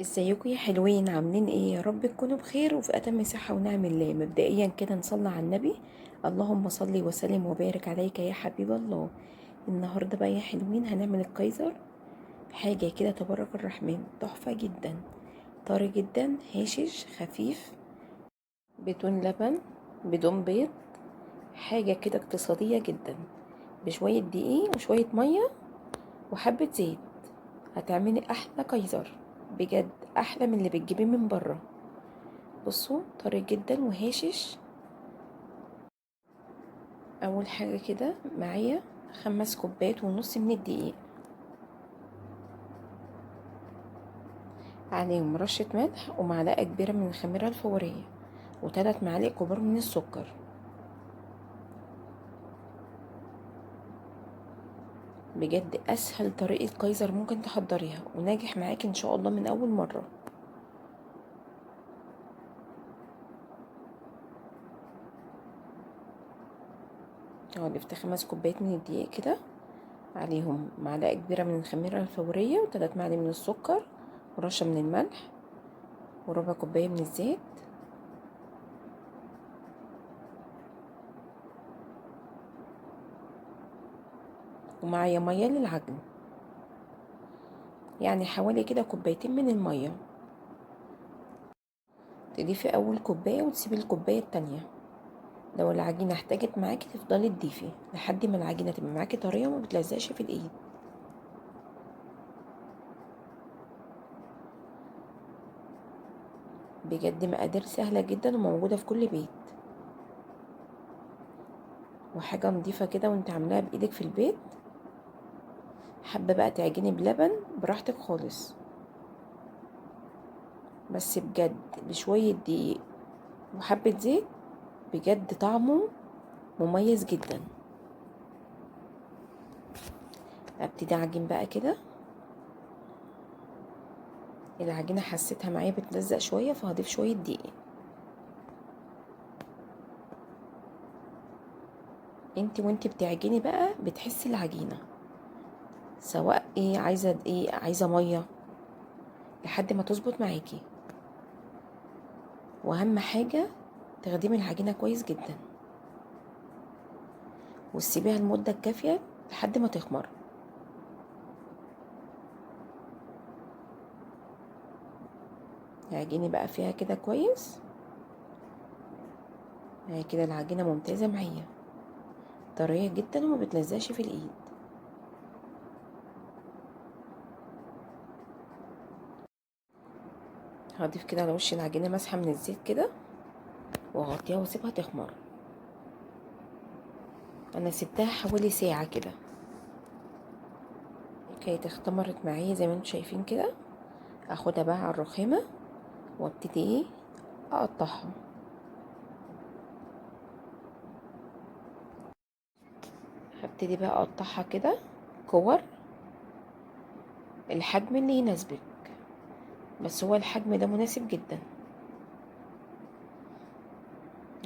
ازيكم يا حلوين؟ عاملين ايه؟ يا رب تكونوا بخير وفي اتم صحة ونعم الله. مبدئيا كده نصلي على النبي. اللهم صل وسلم وبارك عليك يا حبيب الله. النهارده بقى يا حلوين هنعمل الكايزر. حاجة كده تبارك الرحمن، تحفة جدا، طري جدا، هاشش خفيف، بدون لبن، بدون بيض. حاجة كده اقتصادية جدا، بشوية دقيق وشوية مية وحبة زيت. هتعملي احلى كايزر، بجد احلى من اللي بتجيبيه من بره. بصوا طري جدا وهاشش. اول حاجة كده معايا 5 كوبايات ونص من الدقيق، عليهم رشة ملح ومعلقة كبيرة من الخميرة الفورية و3 معالق كبار من السكر. بجد اسهل طريقة كايزر ممكن تحضريها وناجح معاكي ان شاء الله من اول مرة. ضفت 5 كوبايات من الدقيق كده، عليهم معلقة كبيرة من الخميرة الفورية و3 معالق من السكر ورشة من الملح وربع كوباية من الزيت. ومعايا مية للعجن، يعني حوالي كده كوبايتين من المية. تضيفي اول كوباية وتسيبي الكوباية التانية. لو العجينة احتاجت معاكي تفضلي تضيفي لحد ما العجينة تبقى معاكي طرية وما بتلزقش في الايد. بجد مقادير سهلة جدا وموجودة في كل بيت، وحاجة نضيفة كده وانت عاملاها بايدك في البيت. حابة بقى تعجني بلبن براحتك خالص، بس بجد بشوية دقيق وحبة زيت بجد طعمه مميز جدا. ابتدي اعجن بقى كده. العجينة حسيتها معايا بتلزق شوية فهضيف شوية دقيق. وانت بتعجني بقى بتحسي العجينة سواء ايه، عايزة ايه، عايزة مية لحد ما تظبط معاكي. واهم حاجة تخدمي العجينة كويس جدا وتسيبيها المدة الكافية لحد ما تخمر. عجيني بقى فيها كده كويس. كده العجينة ممتازة معايا، طرية جدا وما بتلزقش في الايد. هضيف كده على وش العجينة مسحة من الزيت كده واغطيها واسيبها تخمر. انا سبتها حوالي ساعة كده، كانت اختمرت معايا زي ما انتم شايفين كده. اخدها بقى على الرخامة وابتدي اقطعها. هبتدي بقى اقطعها كده كور، الحجم اللي يناسبك، بس هو الحجم ده مناسب جدا.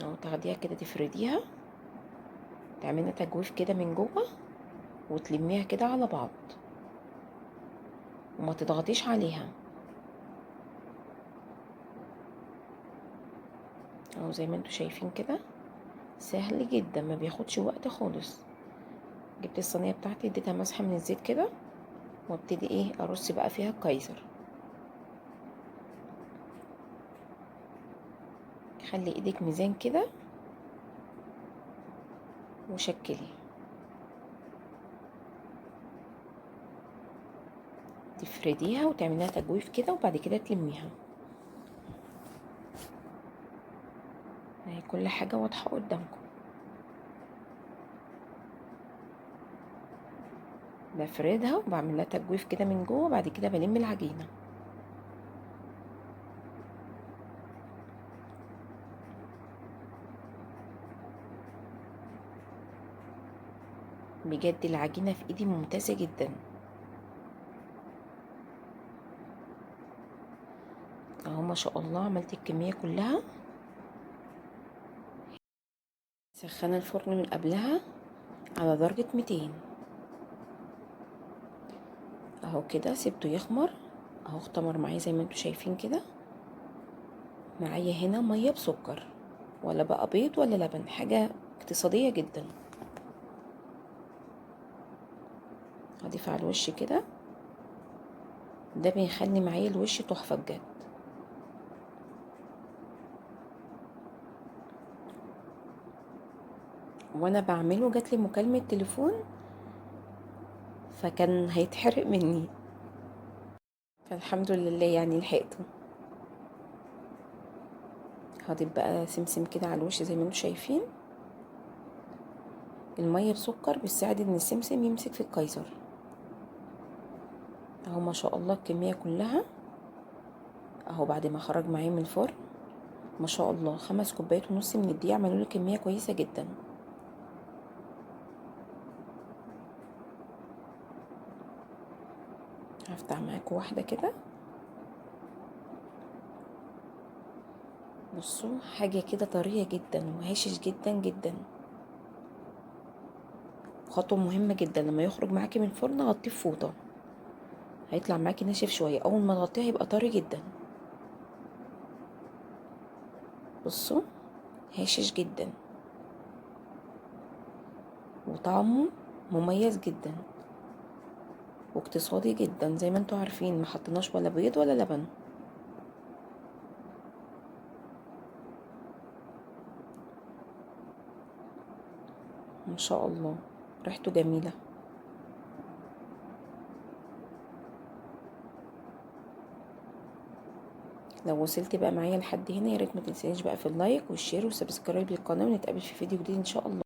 اهو تاخديها كده تفرديها، تعملي تجويف كده من جوه وتلميها كده على بعض وما تضغطيش عليها. اهو زي ما انتوا شايفين كده، سهل جدا ما بياخدش وقت خالص. جبت الصينيه بتاعتي اديتها مسحه من الزيت كده وابتدي ارص بقى فيها الكايزر. خلي ايدك ميزان كده وشكلي. تفرديها وتعمليها تجويف كده وبعد كده تلميها. اهي كل حاجه واضحه قدامكم. بفردها وبعمل لها تجويف كده من جوه وبعد كده بلم العجينه. بجد العجينه في ايدي ممتازه جدا. اهو ما شاء الله عملت الكميه كلها. سخنه الفرن من قبلها على درجه 200. اهو كده سيبته يخمر اهو اختمر معايا زي ما انتوا شايفين كده. معايا هنا ميه بسكر، ولا بقى بيض ولا لبن، حاجه اقتصاديه جدا. هضيف على الوش كده، ده بيخلي معايا الوش تحفه بجد. وانا بعمله جاتلي مكالمه تليفون، فكان هيتحرق مني، فالحمد لله يعني لحقته. هضيف بقى سمسم كده على الوش زي ما انتوا شايفين. الميه بسكر بتساعد ان السمسم يمسك في القيصر. اهو ما شاء الله الكميه كلها اهو بعد ما خرج معايا من الفرن. ما شاء الله 5 كوبايات ونص من الدقيق عملوا لي كميه كويسه جدا. هفتح معاكم واحده كده. بصوا حاجه كده طريه جدا وهشش جدا جدا. خطوه مهمه جدا، لما يخرج معاكي من الفرن غطيه بفوطه، هيطلع معاكي ناشف شويه، اول ما تغطيه هيبقى طري جدا. بصوا هشش جدا وطعمه مميز جدا واقتصادي جدا. زي ما انتوا عارفين ما حطيناش ولا بيض ولا لبن. ما شاء الله ريحته جميله. لو وصلت بقى معايا لحد هنا، يا ريت ما تنسانيش بقى في اللايك والشير والسبسكرايب للقناه، ونتقابل في فيديو جديد ان شاء الله.